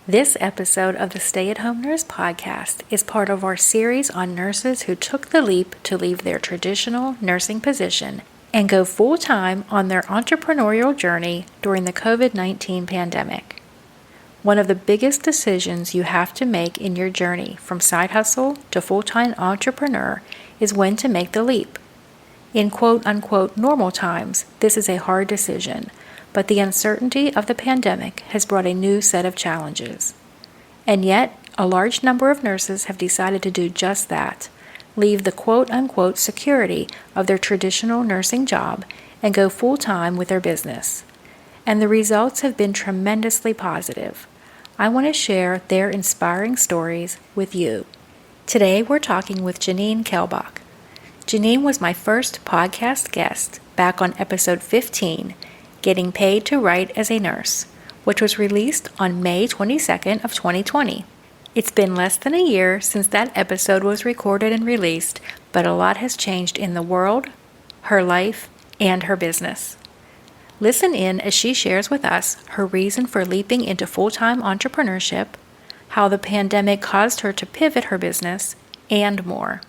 This episode of the Stay at Home Nurse podcast is part of our series on nurses who took the leap to leave their traditional nursing position and go full-time on their entrepreneurial journey during the COVID-19 pandemic. One of the biggest decisions you have to make in your journey from side hustle to full-time entrepreneur is when to make the leap. In quote-unquote normal times, this is a hard decision, but the uncertainty of the pandemic has brought a new set of challenges. And yet, a large number of nurses have decided to do just that, leave the quote-unquote security of their traditional nursing job and go full-time with their business. And the results have been tremendously positive. I want to share their inspiring stories with you. Today, we're talking with Janine Kalbach. Janine was my first podcast guest back on episode 15, Getting Paid to Write as a Nurse, which was released on May 22nd of 2020. It's been less than a year since that episode was recorded and released, but a lot has changed in the world, her life, and her business. Listen in as she shares with us her reason for leaping into full-time entrepreneurship, how the pandemic caused her to pivot her business, and more.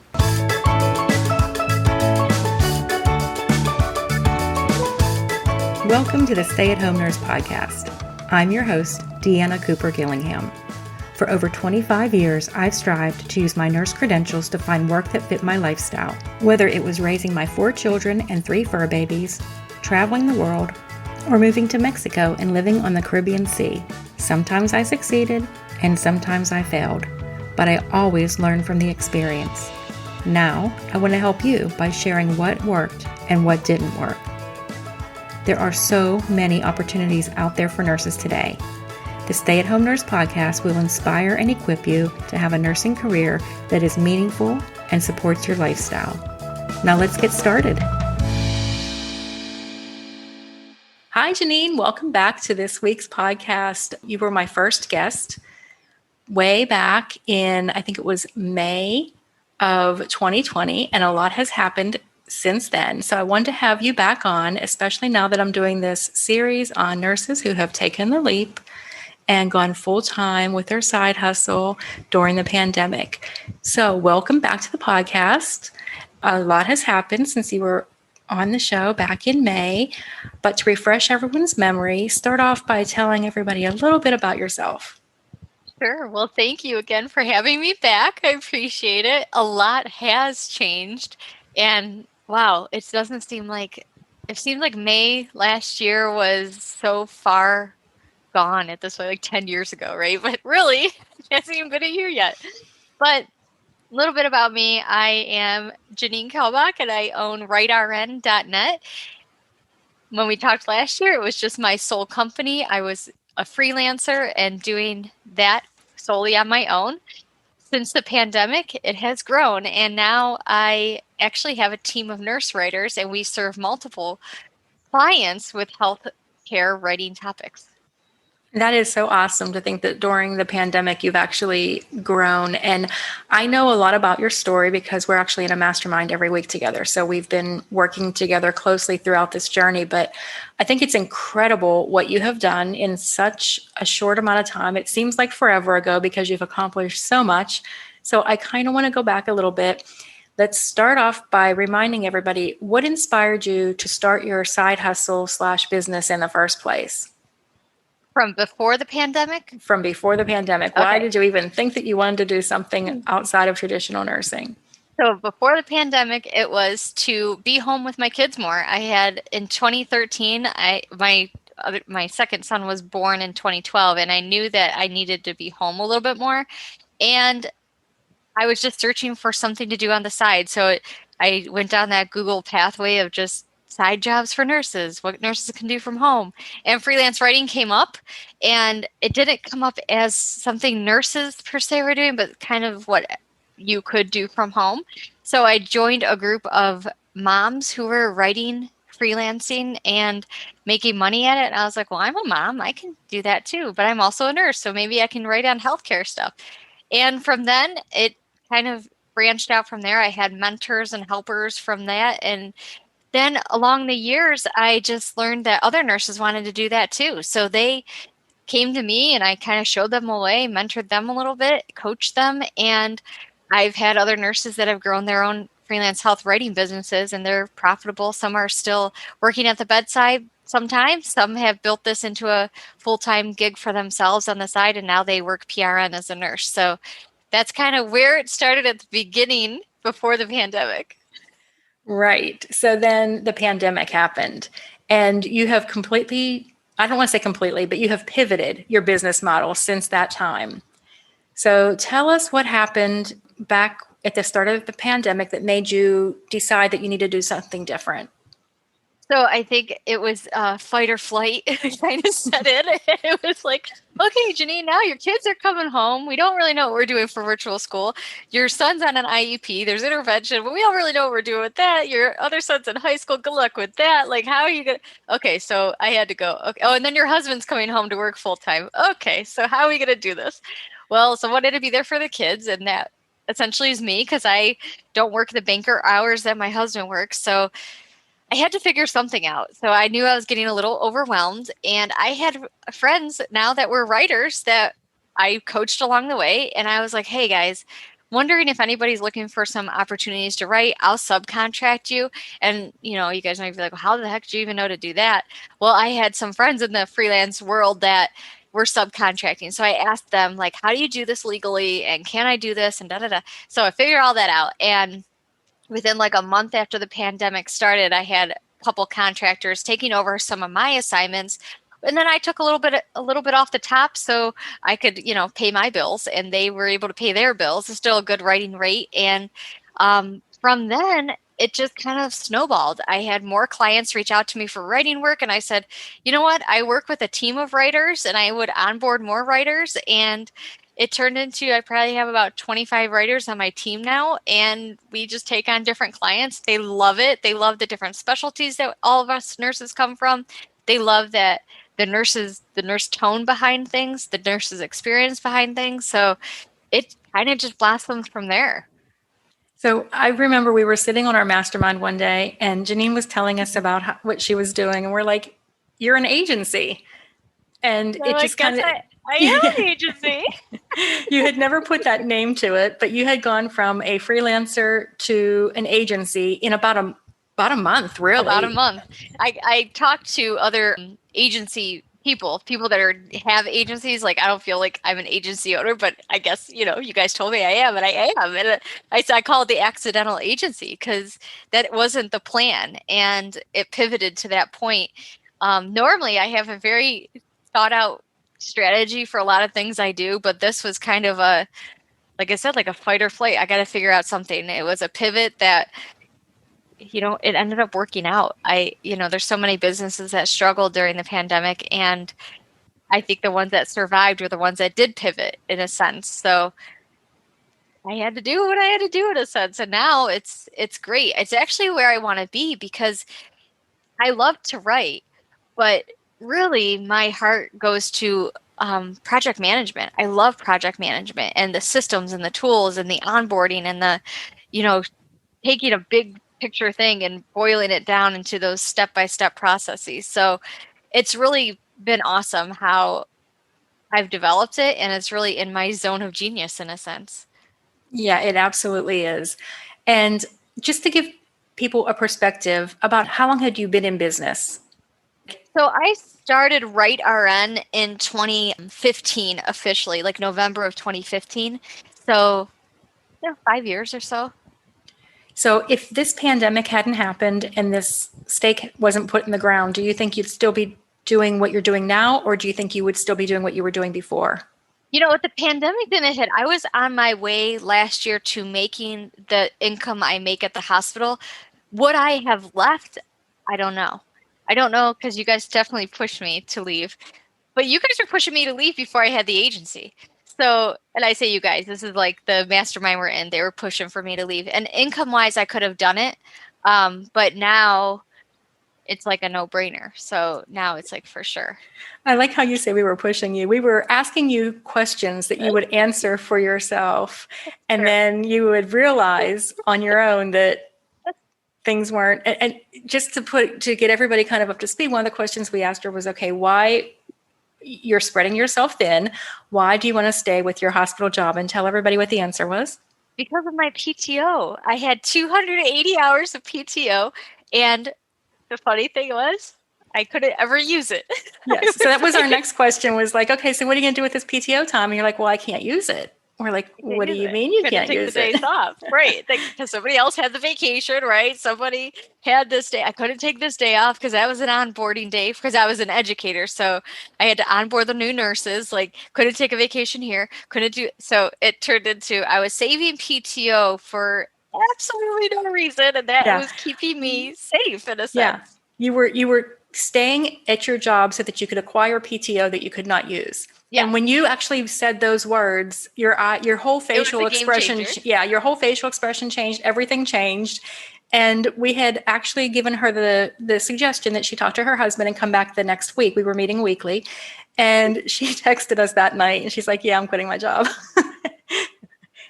Welcome to the Stay at Home Nurse podcast. I'm your host, Deanna Cooper Gillingham. For over 25 years, I've strived to use my nurse credentials to find work that fit my lifestyle, whether it was raising my 4 children and 3 fur babies, traveling the world, or moving to Mexico and living on the Caribbean Sea. Sometimes I succeeded, and sometimes I failed, but I always learned from the experience. Now, I want to help you by sharing what worked and what didn't work. There are so many opportunities out there for nurses today. The Stay at Home Nurse podcast will inspire and equip you to have a nursing career that is meaningful and supports your lifestyle. Now let's get started. Hi, Janine. Welcome back to this week's podcast. You were my first guest way back in, I think it was May of 2020, and a lot has happened since then. So I wanted to have you back on, especially now that I'm doing this series on nurses who have taken the leap and gone full-time with their side hustle during the pandemic. So welcome back to the podcast. A lot has happened since you were on the show back in May, but to refresh everyone's memory, start off by telling everybody a little bit about yourself. Sure. Well, thank you again for having me back. I appreciate it. A lot has changed, and wow, it seemed like May last year was so far gone at this point, like 10 years ago, right? But really, it hasn't even been a year yet. But a little bit about me. I am Janine Kalbach, and I own writern.net. When we talked last year, it was just my sole company. I was a freelancer and doing that solely on my own. Since the pandemic, it has grown, and now I actually have a team of nurse writers, and we serve multiple clients with health care writing topics. That is so awesome to think that during the pandemic, you've actually grown. And I know a lot about your story because we're actually in a mastermind every week together. So we've been working together closely throughout this journey. But I think it's incredible what you have done in such a short amount of time. It seems like forever ago because you've accomplished so much. So I kind of want to go back a little bit. Let's start off by reminding everybody what inspired you to start your side hustle / business in the first place? From before the pandemic? From before the pandemic. Why did you even think that you wanted to do something outside of traditional nursing? So before the pandemic, it was to be home with my kids more. I had in 2013, my second son was born in 2012, and I knew that I needed to be home a little bit more. And I was just searching for something to do on the side. So I went down that Google pathway of just side jobs for nurses, what nurses can do from home. And freelance writing came up, and it didn't come up as something nurses per se were doing, but kind of what you could do from home. So I joined a group of moms who were writing, freelancing, and making money at it. And I was like, well, I'm a mom. I can do that too, but I'm also a nurse. So maybe I can write on healthcare stuff. And from then, it kind of branched out from there. I had mentors and helpers from that. And then along the years, I just learned that other nurses wanted to do that too. So they came to me and I kind of showed them a way, mentored them a little bit, coached them. And I've had other nurses that have grown their own freelance health writing businesses and they're profitable. Some are still working at the bedside sometimes. Some have built this into a full-time gig for themselves on the side and now they work PRN as a nurse. So that's kind of where it started at the beginning before the pandemic. Right. So then the pandemic happened and you have completely, I don't want to say completely, but you have pivoted your business model since that time. So tell us what happened back at the start of the pandemic that made you decide that you need to do something different. So I think it was fight or flight kind of set in. It was like, okay, Janine, now your kids are coming home. We don't really know what we're doing for virtual school. Your son's on an IEP. There's intervention, but we don't really know what we're doing with that. Your other son's in high school. Good luck with that. Like, how are you going to? Okay, so I had to go. Okay. Oh, and then your husband's coming home to work full time. Okay, so how are we going to do this? Well, someone had to be there for the kids, and that essentially is me because I don't work the banker hours that my husband works. So I had to figure something out. So I knew I was getting a little overwhelmed. And I had friends now that were writers that I coached along the way. And I was like, hey guys, wondering if anybody's looking for some opportunities to write, I'll subcontract you. And, you guys might be like, well, how the heck do you even know to do that? Well, I had some friends in the freelance world that were subcontracting. So I asked them, like, how do you do this legally? And can I do this? And da da da. So I figured all that out. And within like a month after the pandemic started, I had a couple contractors taking over some of my assignments. And then I took a little bit off the top so I could, pay my bills and they were able to pay their bills. It's still a good writing rate. And from then it just kind of snowballed. I had more clients reach out to me for writing work. And I said, you know what? I work with a team of writers and I would onboard more writers. And it turned into, I probably have about 25 writers on my team now, and we just take on different clients. They love it. They love the different specialties that all of us nurses come from. They love that the nurse tone behind things, the nurse's experience behind things. So it kind of just blossomed from there. So I remember we were sitting on our mastermind one day and Janine was telling us about what she was doing. And we're like, you're an agency. And So it I just guess kind of, I am an agency. you had never put that name to it, but you had gone from a freelancer to an agency in about a month, really. About a month. I talked to other agency people that have agencies. Like, I don't feel like I'm an agency owner, but I guess, you guys told me I am, and I am. And I call it the accidental agency because that wasn't the plan. And it pivoted to that point. Normally, I have a very thought out strategy for a lot of things I do, but this was kind of like I said, like a fight or flight. I got to figure out something. It was a pivot that it ended up working out. There's so many businesses that struggled during the pandemic, and I think the ones that survived were the ones that did pivot in a sense. So I had to do what I had to do in a sense, and now it's great. It's actually where I want to be because I love to write, but really my heart goes to project management. I love project management and the systems and the tools and the onboarding and the, taking a big picture thing and boiling it down into those step-by-step processes. So it's really been awesome how I've developed it, and it's really in my zone of genius in a sense. Yeah, it absolutely is. And just to give people a perspective about how long had you been in business? So I started Write RN in 2015 officially, like November of 2015. So 5 years or so. So if this pandemic hadn't happened and this stake wasn't put in the ground, do you think you'd still be doing what you're doing now, or do you think you would still be doing what you were doing before? With the pandemic didn't hit, I was on my way last year to making the income I make at the hospital. Would I have left? I don't know. I don't know because you guys definitely pushed me to leave. But you guys were pushing me to leave before I had the agency. So, and I say you guys, this is like the mastermind we're in. They were pushing for me to leave. And income-wise, I could have done it. But now it's like a no-brainer. So now it's like for sure. I like how you say we were pushing you. We were asking you questions that you would answer for yourself. And Sure. then you would realize on your own that things weren't. And just to get everybody kind of up to speed, one of the questions we asked her was, okay, why you're spreading yourself thin. Why do you want to stay with your hospital job? And tell everybody what the answer was. Because of my PTO. I had 280 hours of PTO, and the funny thing was, I couldn't ever use it. Yes. So that was our next question was like, okay, so what are you going to do with this PTO time? And you're like, well, I can't use it. We're like, what do you mean you can't use it? Couldn't take the days off, right? Because somebody else had the vacation, right? Somebody had this day. I couldn't take this day off because that was an onboarding day because I was an educator. So I had to onboard the new nurses. Like, couldn't take a vacation here. Couldn't do. So it turned into I was saving PTO for absolutely no reason, and that was keeping me safe in a sense. Yeah, you were staying at your job so that you could acquire PTO that you could not use. Yeah. And when you actually said those words, your whole facial expression, your whole facial expression changed. Everything changed. And we had actually given her the suggestion that she talk to her husband and come back the next week. We were meeting weekly. And she texted us that night and she's like, yeah, I'm quitting my job.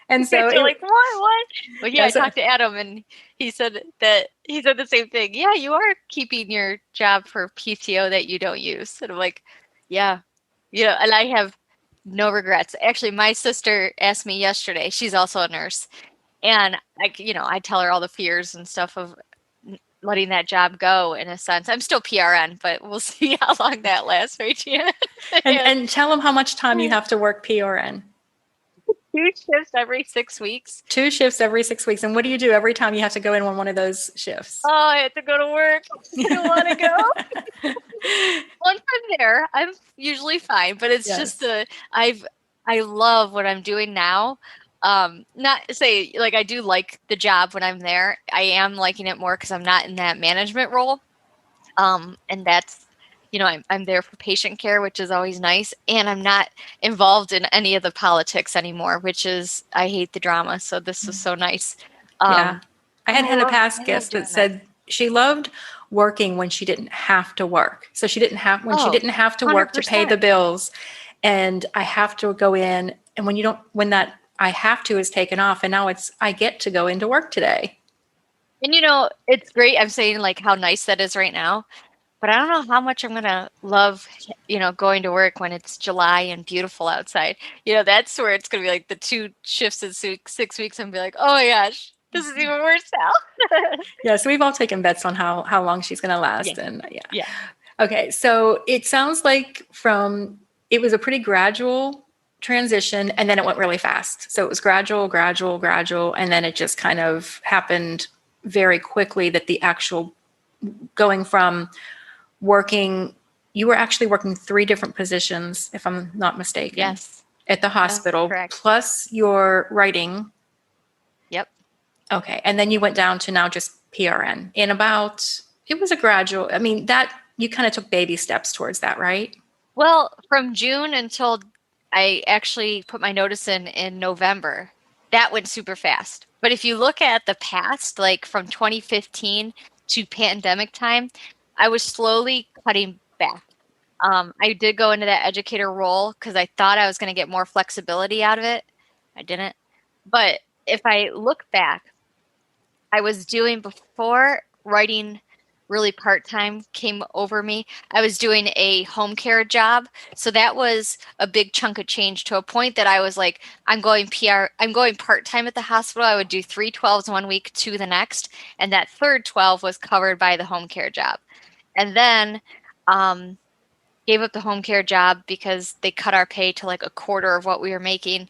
And so like, what? Well, yeah, I talked to Adam and he said the same thing. Yeah, you are keeping your job for PTO that you don't use. And I'm like, yeah, and I have no regrets. Actually, my sister asked me yesterday, she's also a nurse. And I tell her all the fears and stuff of letting that job go in a sense. I'm still PRN, but we'll see how long that lasts, right, Gina? and tell them how much time you have to work PRN. 2 shifts every 6 weeks. 2 shifts every 6 weeks. And what do you do every time you have to go in on one of those shifts? Oh, I have to go to work. I don't want to go. Once I'm there, I'm usually fine. But it's just I love what I'm doing now. Not say like I do like the job when I'm there. I am liking it more because I'm not in that management role. And that's I'm there for patient care, which is always nice. And I'm not involved in any of the politics anymore, which is, I hate the drama. So this is so nice. I had a past guest that said she loved working when she didn't have to work. So she didn't have, she didn't have to work 100%. To pay the bills. And I have to go in. And when that I have to is taken off and now I get to go into work today. And it's great. I'm saying like how nice that is right now. But I don't know how much I'm going to love, going to work when it's July and beautiful outside. That's where it's going to be like the 2 shifts in 6 weeks and be like, oh my gosh, this is even worse now. Yeah. So we've all taken bets on how long she's going to last. Yeah. And yeah. Okay. So it sounds like it was a pretty gradual transition and then it went really fast. So it was gradual. And then it just kind of happened very quickly that the actual going from working, you were actually working 3 different positions, if I'm not mistaken. Yes. At the hospital, plus your writing. Yep. Okay. And then you went down to now just PRN it was a gradual, that you kind of took baby steps towards that, right? Well, from June until I actually put my notice in November, that went super fast. But if you look at the past, like from 2015 to pandemic time, I was slowly cutting back. I did go into that educator role because I thought I was going to get more flexibility out of it. I didn't. But if I look back, I was doing before writing really part-time came over me. I was doing a home care job. So that was a big chunk of change to a point that I was like, I'm going part-time at the hospital. I would do 3 12s 1 week, 2 the next. And that third 12 was covered by the home care job. And then gave up the home care job because they cut our pay to like a quarter of what we were making.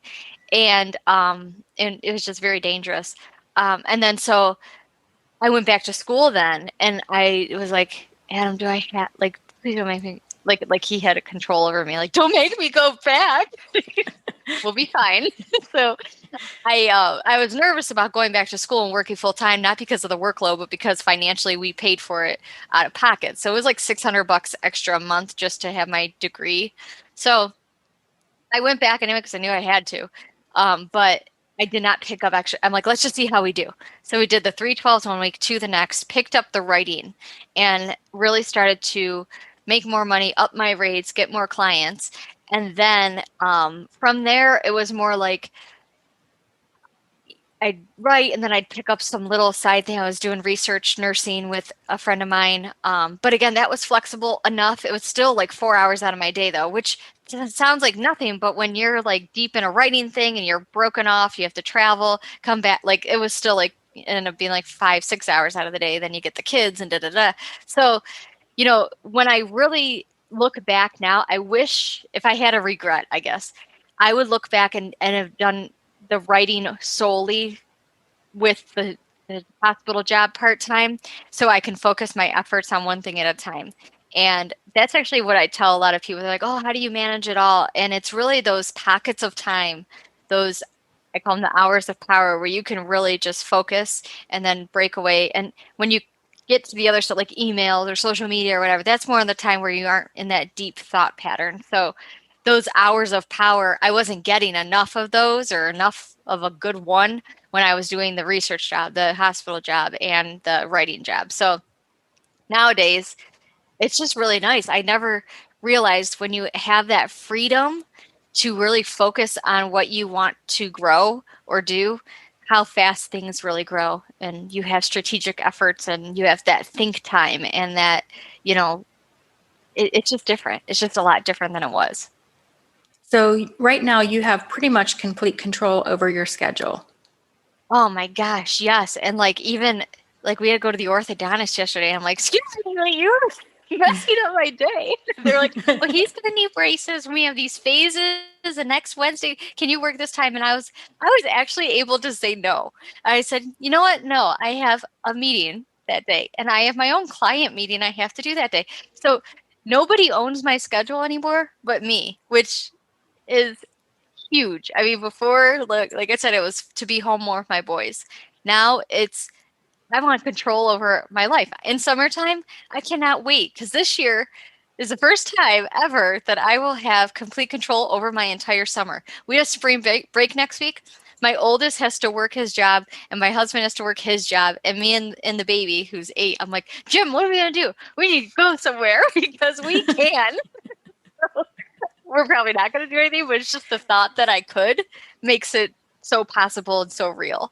And it was just very dangerous. And then so I went back to school then, and I was like, Adam, do I have, like, please don't make me, like he had a control over me, like, don't make me go back. We'll be fine. So I was nervous about going back to school and working full time, not because of the workload, but because financially we paid for it out of pocket. So it was like $600 extra a month just to have my degree. So I went back anyway because I knew I had to. But I did not pick up extra. I'm like, let's just see how we do. So we did the 3 12s 1 week, 2 the next, picked up the writing and really started to make more money, up my rates, get more clients. And then from there, it was more like I'd write and then I'd pick up some little side thing. I was doing research nursing with a friend of mine. But again, that was flexible enough. It was still like 4 hours out of my day though, which sounds like nothing. But when you're like deep in a writing thing and you're broken off, you have to travel, come back. Like it was still like, it ended up being like 5, 6 hours out of the day. Then you get the kids and da da da. So, when I really look back now, I wish if I had a regret, I guess, I would look back and have done the writing solely with the hospital job part time so I can focus my efforts on one thing at a time. And that's actually what I tell a lot of people. They're like, oh, how do you manage it all? And it's really those pockets of time, those, I call them the hours of power, where you can really just focus and then break away. And when you get to the other stuff like emails or social media or whatever, that's more in the time where you aren't in that deep thought pattern. So those hours of power, I wasn't getting enough of those or enough of a good one when I was doing the research job, the hospital job, and the writing job. So nowadays, it's just really nice. I never realized when you have that freedom to really focus on what you want to grow or do, how fast things really grow. And you have strategic efforts and you have that think time and that, it's just different. It's just a lot different than it was. So right now you have pretty much complete control over your schedule. Oh my gosh, yes. And like even like we had to go to the orthodontist yesterday. I'm like, excuse me, like, you're messing up my day. They're like, well, he's gonna need braces. We have these phases. The next Wednesday, can you work this time? And I was actually able to say no. I said, you know what? No, I have a meeting that day, and I have my own client meeting I have to do that day. So nobody owns my schedule anymore but me, which is huge. I mean, before, like I said, it was to be home more with my boys. Now it's I want control over my life. In summertime, I cannot wait because this year is the first time ever that I will have complete control over my entire summer. We have spring break next week. My oldest has to work his job, and my husband has to work his job, and me and the baby who's 8. I'm like, Jim, what are we gonna do? We need to go somewhere because we can. We're probably not going to do anything, but it's just the thought that I could makes it so possible and so real.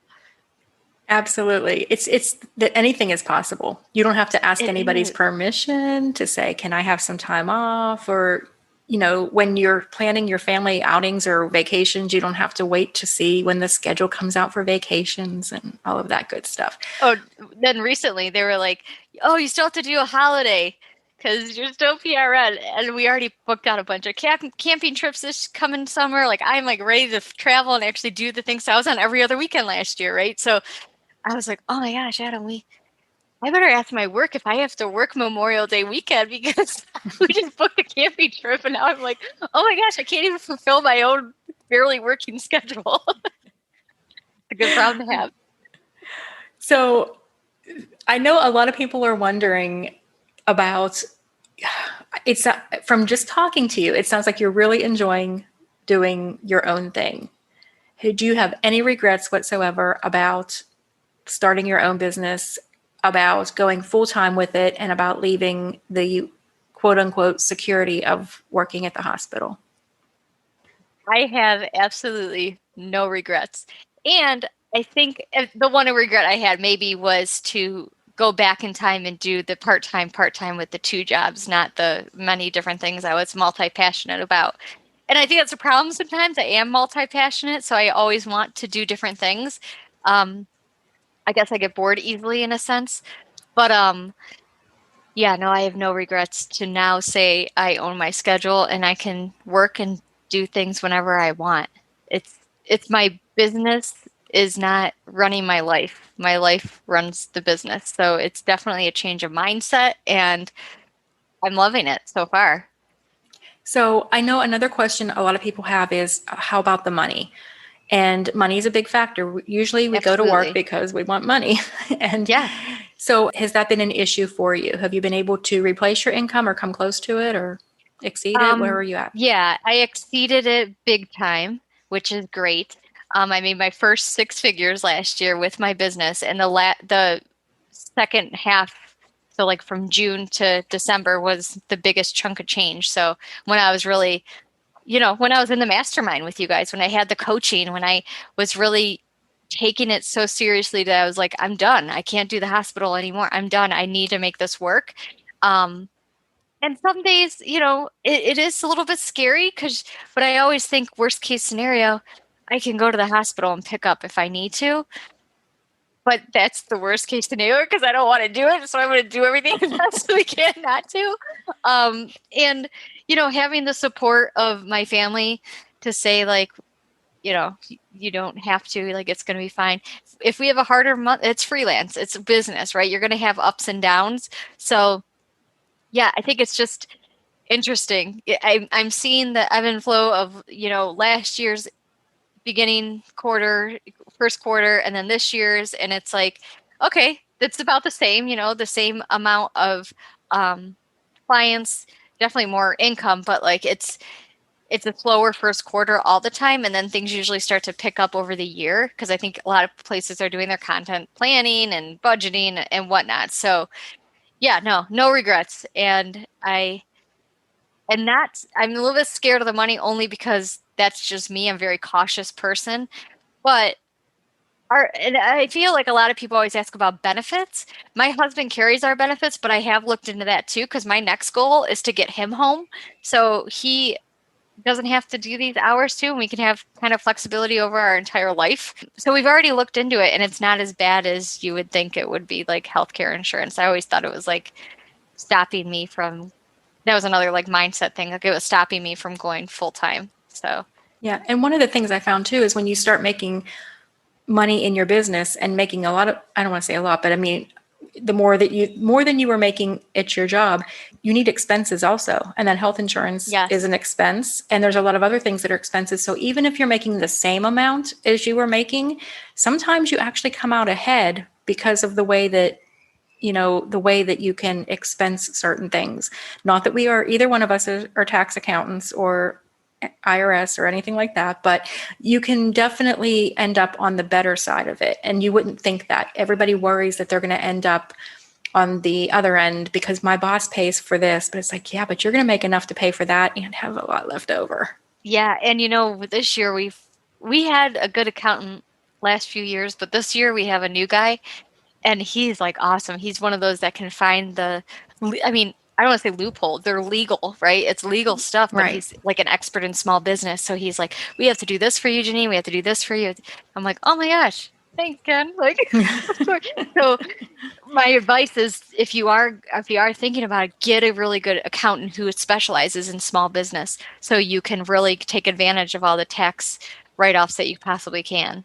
Absolutely. It's that anything is possible. You don't have to ask It anybody's is. permission to say, can I have some time off? Or, when you're planning your family outings or vacations, you don't have to wait to see when the schedule comes out for vacations and all of that good stuff. Oh, then recently they were like, oh, you still have to do a holiday because you're still PRN. And we already booked out a bunch of camping trips this coming summer. Like I'm like ready to travel and actually do the things. So I was on every other weekend last year, right? So I was like, oh my gosh, Adam, I better ask my work if I have to work Memorial Day weekend because we just booked a camping trip and now I'm like, oh my gosh, I can't even fulfill my own barely working schedule. It's a good problem to have. So I know a lot of people are wondering about it's from just talking to you, it sounds like you're really enjoying doing your own thing. Do you have any regrets whatsoever about starting your own business, about going full time with it, and about leaving the quote unquote security of working at the hospital? I have absolutely no regrets. And I think the one regret I had maybe was to go back in time and do the part time with the 2 jobs, not the many different things I was multi-passionate about. And I think that's a problem sometimes. I am multi-passionate, so I always want to do different things. I guess I get bored easily in a sense. But yeah, no, I have no regrets to now say I own my schedule and I can work and do things whenever I want. It's my business is not running my life. My life runs the business. So it's definitely a change of mindset and I'm loving it so far. So I know another question a lot of people have is how about the money? And money is a big factor. Usually we go to work Absolutely. because we want money. And Yeah. so has that been an issue for you? Have you been able to replace your income or come close to it or exceed it? Where are you at? Yeah, I exceeded it big time, which is great. I made my first 6 figures last year with my business, and the second half, so like from June to December, was the biggest chunk of change. So when I was really, when I was in the mastermind with you guys, when I had the coaching, when I was really taking it so seriously that I was like, I'm done. I can't do the hospital anymore. I'm done. I need to make this work. And some days, it is a little bit scary but I always think worst case scenario, I can go to the hospital and pick up if I need to. But that's the worst case scenario because I don't want to do it. So I'm going to do everything I possibly can not to. And, having the support of my family to say, like, you don't have to, like, it's going to be fine. If we have a harder month, it's freelance, it's business, right? You're going to have ups and downs. So, yeah, I think it's just interesting. I'm seeing the ebb and flow of, last year's beginning quarter, first quarter, and then this year's, and it's like, okay, it's about the same, the same amount of clients, definitely more income, but like it's a slower first quarter all the time, and then things usually start to pick up over the year because I think a lot of places are doing their content planning and budgeting and whatnot. So yeah, no regrets. And I'm a little bit scared of the money only because that's just me. I'm a very cautious person. But and I feel like a lot of people always ask about benefits. My husband carries our benefits, but I have looked into that too because my next goal is to get him home. So he doesn't have to do these hours too, and we can have kind of flexibility over our entire life. So we've already looked into it, and it's not as bad as you would think it would be, like healthcare insurance. I always thought it was like stopping me from, that was another like mindset thing. Like it was stopping me from going full time. So Yeah. And one of the things I found too is when you start making money in your business and making a lot of, I don't want to say a lot, but I mean, more than you were making at your job, you need expenses also. And then health insurance yes. is an expense. And there's a lot of other things that are expenses. So even if you're making the same amount as you were making, sometimes you actually come out ahead because of the way that you can expense certain things. Not that we are, either one of us are tax accountants or IRS or anything like that, but you can definitely end up on the better side of it. And you wouldn't think that. Everybody worries that they're going to end up on the other end because my boss pays for this, but it's like, yeah, but you're going to make enough to pay for that and have a lot left over. Yeah, and this year we had a good accountant last few years, but this year we have a new guy. And he's like awesome. He's one of those that can find I mean, I don't want to say loophole. They're legal, right? It's legal stuff, but Right. he's like an expert in small business. So he's like, we have to do this for you, Janine. We have to do this for you. I'm like, oh my gosh, thanks, Ken. Like, of course. So my advice is if you are thinking about it, get a really good accountant who specializes in small business so you can really take advantage of all the tax write-offs that you possibly can.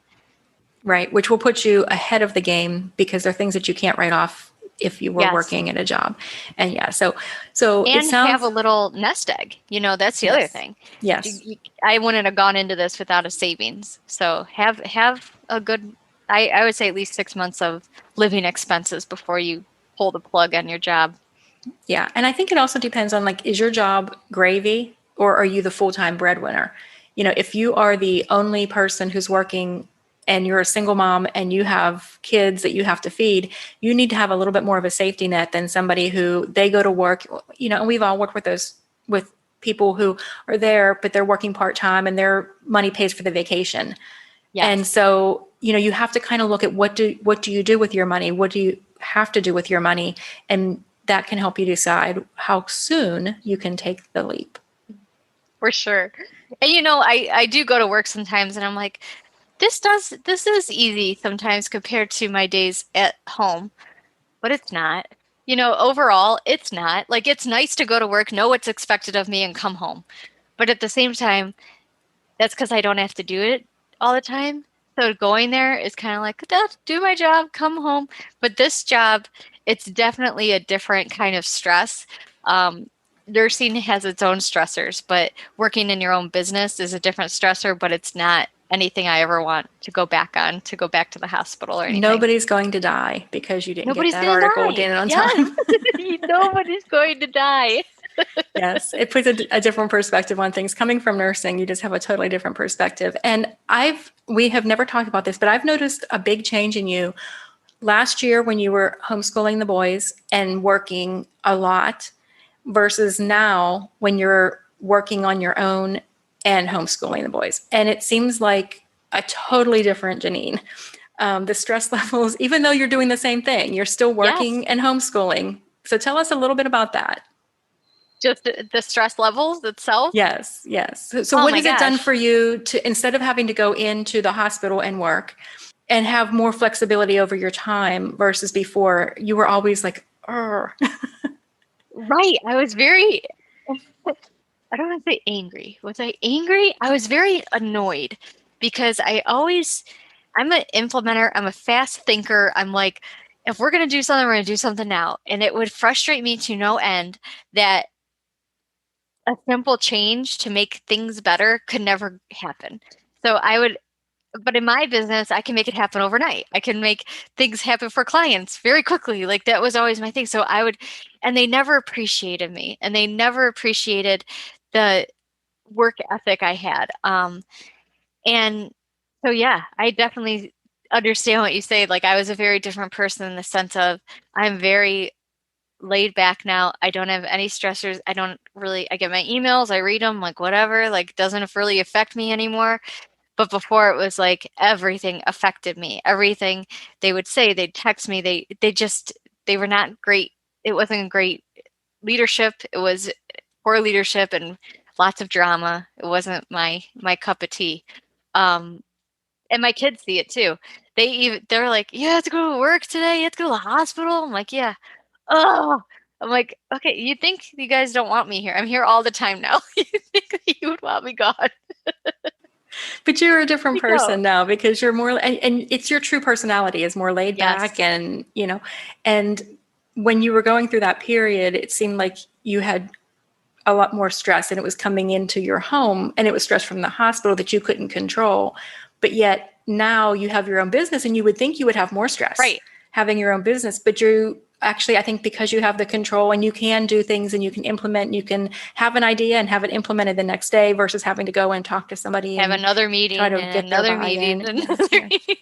Right. Which will put you ahead of the game because there are things that you can't write off if you were Yes. working at a job. And yeah, so it And have sounds, a little nest egg. That's the other yes. thing. Yes. I wouldn't have gone into this without a savings. So have a good, I would say at least 6 months of living expenses before you pull the plug on your job. Yeah. And I think it also depends on, like, is your job gravy or are you the full-time breadwinner? If you are the only person who's working and you're a single mom and you have kids that you have to feed, you need to have a little bit more of a safety net than somebody who they go to work, and we've all worked with people who are there, but they're working part-time and their money pays for the vacation. Yes. And so, you have to kind of look at what do you do with your money? What do you have to do with your money? And that can help you decide how soon you can take the leap. For sure. And I do go to work sometimes and I'm like, this is easy sometimes compared to my days at home, but it's not. Overall, it's not. Like, it's nice to go to work, know what's expected of me, and come home. But at the same time, that's because I don't have to do it all the time. So going there is kind of like, do my job, come home. But this job, it's definitely a different kind of stress. Nursing has its own stressors, but working in your own business is a different stressor, but it's not anything I ever want to go back to the hospital or anything. Nobody's going to die because you didn't get Nobody's that going to article die. in on Yes. time. Nobody's going to die. Yes, it puts a different perspective on things. Coming from nursing, you just have a totally different perspective. And we have never talked about this, but I've noticed a big change in you last year when you were homeschooling the boys and working a lot versus now when you're working on your own and homeschooling the boys. And it seems like a totally different Janine. The stress levels, even though you're doing the same thing, you're still Yes. working and homeschooling. So tell us a little bit about that. Just the stress levels itself. Yes, yes. So Oh what my has it done gosh. for you to, instead of having to go into the hospital and work and have more flexibility over your time versus before, you were always like, "Arr." Right. I was very, I don't want to say angry. Was I angry? I was very annoyed because I'm an implementer. I'm a fast thinker. I'm like, if we're going to do something, we're going to do something now. And it would frustrate me to no end that a simple change to make things better could never happen. So but in my business, I can make it happen overnight. I can make things happen for clients very quickly. Like that was always my thing. And they never appreciated me and they never appreciated the work ethic I had. And so, yeah, I definitely understand what you say. Like I was a very different person in the sense of I'm very laid back now. I don't have any stressors. I get my emails, I read them, like whatever, like doesn't really affect me anymore. But before it was like everything affected me. Everything they would say, they'd text me, they were not great. It wasn't great leadership. It was poor leadership and lots of drama. It wasn't my cup of tea. Um, and my kids see it too. They're like, "You have to go to work today. You have to go to the hospital." I'm like, "Yeah." Oh, I'm like, "Okay, you think you guys don't want me here? I'm here all the time now. You think you would want me gone?" But you're a different You don't. person now because you're more, and it's your true personality is more laid back. Yes. And, and when you were going through that period, it seemed like you had a lot more stress and it was coming into your home and it was stress from the hospital that you couldn't control. But yet now you have your own business and you would think you would have more stress Right. having your own business, but you actually, I think because you have the control and you can do things and you can implement, you can have an idea and have it implemented the next day versus having to go and talk to somebody Have and another try meeting to and get their another meeting buy-in. and Yes, another yes. meeting.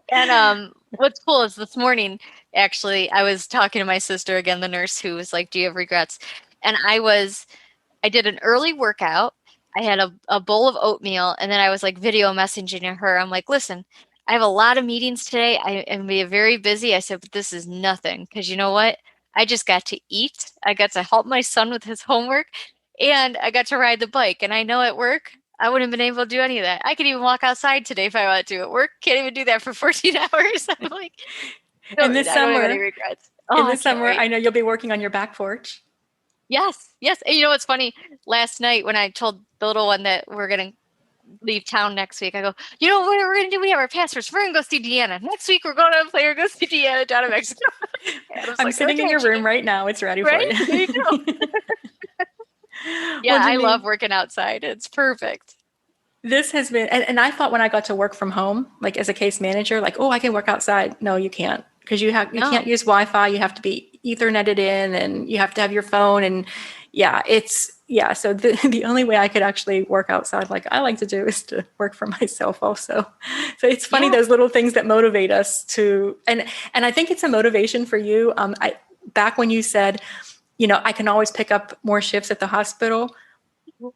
And what's cool is this morning, actually, I was talking to my sister again, the nurse, who was like, "Do you have regrets?" And I did an early workout. I had a bowl of oatmeal, and then I was like video messaging her. I'm like, "Listen, I have a lot of meetings today. I am be very busy." I said, "But this is nothing because you know what? I just got to eat. I got to help my son with his homework, and I got to ride the bike. And I know at work, I wouldn't have been able to do any of that. I could even walk outside today if I wanted to. At work, can't even do that for 14 hours." I'm like, "No, And this I don't have any summer, regrets." Oh, in I this can't summer, wait. I know you'll be working on your back porch. Yes, yes. And you know what's funny? Last night when I told the little one that we're gonna leave town next week, I go, "You know what we're gonna do? We have our passports. We're gonna go see Deanna. Next week we're going to play or go see Deanna down in Mexico." And I was I'm like, sitting in "Okay, your room Janine, right now. It's ready for right? you. There you go." Well, Yeah, I love Janine, working outside. It's perfect. this has been, and I thought when I got to work from home, like as a case manager, like, oh, I can work outside. No, you can't because you can't No. use Wi-Fi. You have to be Etherneted in, and you have to have your phone. And yeah. So the only way I could actually work outside, like I like to do, is to work for myself also. So it's funny Yeah. those little things that motivate us to, and I think it's a motivation for you. I back when you said, I can always pick up more shifts at the hospital,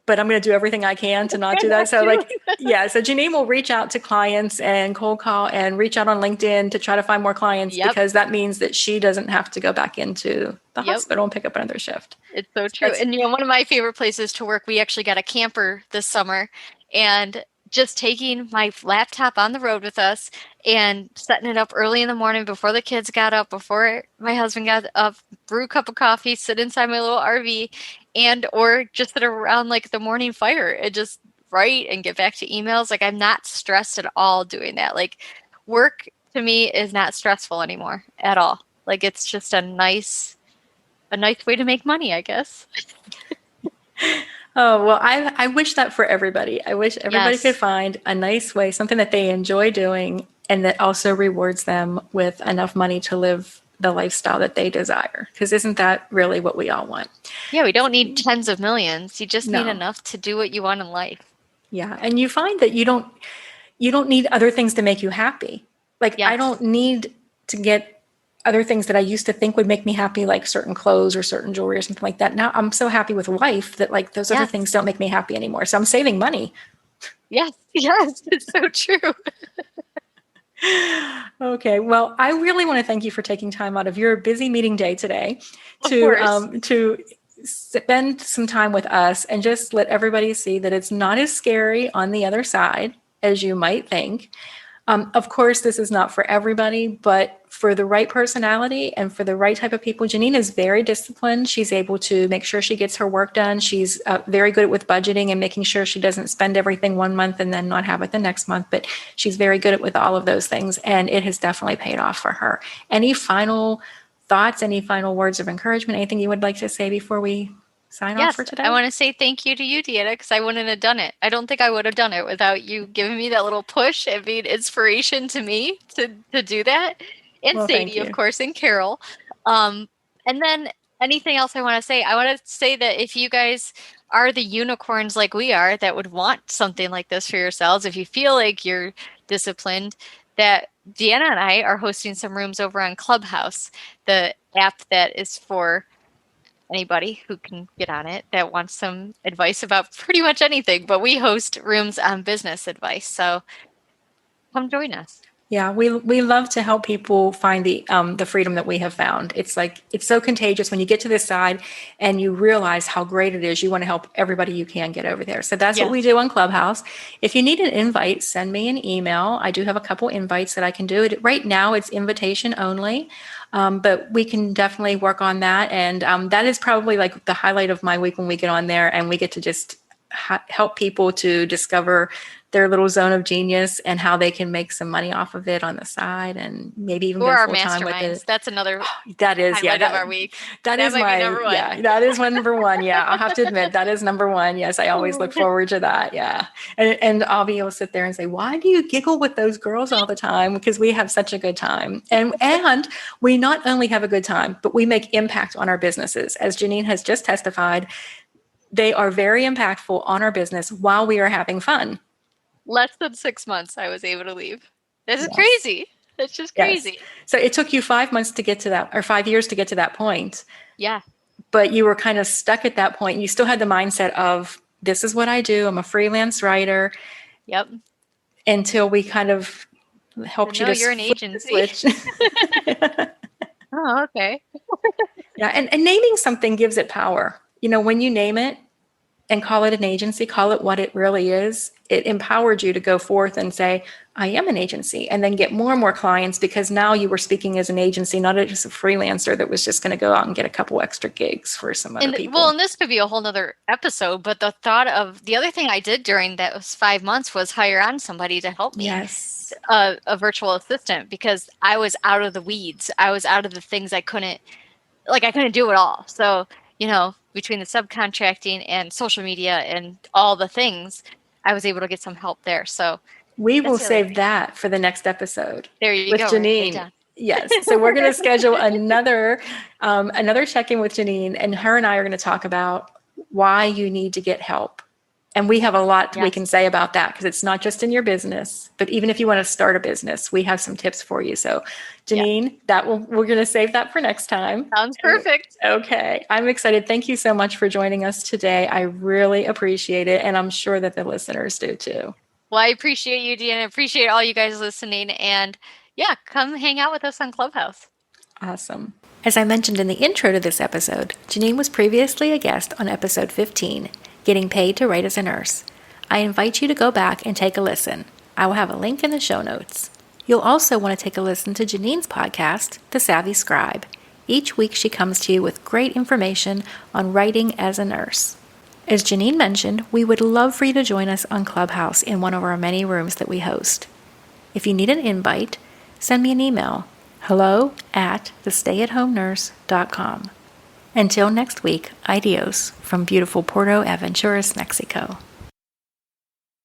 but I'm going to do everything I can to not Try do that. not So to. like, yeah, so Janine will reach out to clients and cold call and reach out on LinkedIn to try to find more clients Yep. because that means that she doesn't have to go back into the Yep. hospital and pick up another shift. It's so So true. that's And one of my favorite places to work, we actually got a camper this summer and just taking my laptop on the road with us and setting it up early in the morning before the kids got up, before my husband got up, brew a cup of coffee, sit inside my little RV and or just sit around like the morning fire and just write and get back to emails. Like I'm not stressed at all doing that. Like work to me is not stressful anymore at all. Like it's just a nice way to make money, I guess. Oh, well, I wish that for everybody. I wish everybody could Yes. find a nice way, something that they enjoy doing and that also rewards them with enough money to live the lifestyle that they desire. Because isn't that really what we all want? Yeah, we don't need tens of millions. You just need No. enough to do what you want in life. Yeah. And you find that you don't need other things to make you happy. Like I Yes. don't need to get other things that I used to think would make me happy, like certain clothes or certain jewelry or something like that. Now I'm so happy with life that like those other things Yes. don't make me happy anymore. So I'm saving money. Yes, yes, it's so true. Okay, well, I really want to thank you for taking time out of your busy meeting day today Of course. to spend some time with us and just let everybody see that it's not as scary on the other side as you might think. Of course, this is not for everybody, but for the right personality and for the right type of people, Janine is very disciplined. She's able to make sure she gets her work done. She's very good with budgeting and making sure she doesn't spend everything one month and then not have it the next month. But she's very good at with all of those things, and it has definitely paid off for her. Any final thoughts? Any final words of encouragement? Anything you would like to say before we sign off for Yes, I today? want to say thank you to you, Deanna, because I wouldn't have done it. I don't think I would have done it without you giving me that little push and being inspiration to me to do that. And Well, thank Sadie, of you. course, and Carol. And then anything else I want to say? I want to say that if you guys are the unicorns like we are that would want something like this for yourselves, if you feel like you're disciplined, that Deanna and I are hosting some rooms over on Clubhouse, the app that is for anybody who can get on it that wants some advice about pretty much anything. But we host rooms on business advice. So come join us. Yeah, we love to help people find the freedom that we have found. It's like it's so contagious when you get to this side and you realize how great it is. You want to help everybody you can get over there. So that's what we Yes. do on Clubhouse. If you need an invite, send me an email. I do have a couple invites that I can do. Right now, it's invitation only, but we can definitely work on that. And that is probably like the highlight of my week when we get on there and we get to just help people to discover their little zone of genius and how they can make some money off of it on the side and maybe even Or go our full time with masterminds. it. That's another That is, yeah, highlight of our week. that That is might be my, number one. yeah, that is number one. Yeah, I'll have to admit that is number one. Yes, I always look forward to that. Yeah. And I'll be able to sit there and say, why do you giggle with those girls all the time? Because we have such a good time. And we not only have a good time, but we make impact on our businesses. As Janine has just testified, they are very impactful on our business while we are having fun. Less than 6 months, I was able to leave. This is Yes. crazy. It's just Yes. crazy. So it took you 5 months to get to that, or 5 years to get to that point, Yeah. but you were kind of stuck at that point. You still had the mindset of, this is what I do. I'm a freelance writer, Yep. until we kind of So helped you no, to you're an flip the agency. switch. Oh, okay. Yeah. And naming something gives it power. You know, when you name it, and call it an agency, call it what it really is, it empowered you to go forth and say, I am an agency, and then get more and more clients because now you were speaking as an agency, not just a freelancer that was just going to go out and get a couple extra gigs for some other And well, people. and this could be a whole nother episode, but the thought of the other thing I did during those 5 months was hire on somebody to help me, Yes. a virtual assistant, because I was out of the weeds. I was out of the things I couldn't do it all. So, between the subcontracting and social media and all the things, I was able to get some help there. So We will that's the other save thing. that for the next episode There you with go. Write it Janine. down. Yes. So we're going to schedule another check-in with Janine, and her and I are going to talk about why you need to get help. And we have a lot we Yes. can say about that because it's not just in your business, but even if you want to start a business, we have some tips for you. So, Janine, we're going to save that for next time. Sounds perfect. Okay. I'm excited. Thank you so much for joining us today. I really appreciate it. And I'm sure that the listeners do too. Well, I appreciate you, Deanna. I appreciate all you guys listening. And yeah, come hang out with us on Clubhouse. Awesome. As I mentioned in the intro to this episode, Janine was previously a guest on episode 15, Getting Paid to Write as a Nurse. I invite you to go back and take a listen. I will have a link in the show notes. You'll also want to take a listen to Janine's podcast, The Savvy Scribe. Each week she comes to you with great information on writing as a nurse. As Janine mentioned, we would love for you to join us on Clubhouse in one of our many rooms that we host. If you need an invite, send me an email, hello@thestayathomenurse.com. Until next week, adios from beautiful Puerto Aventuras, Mexico.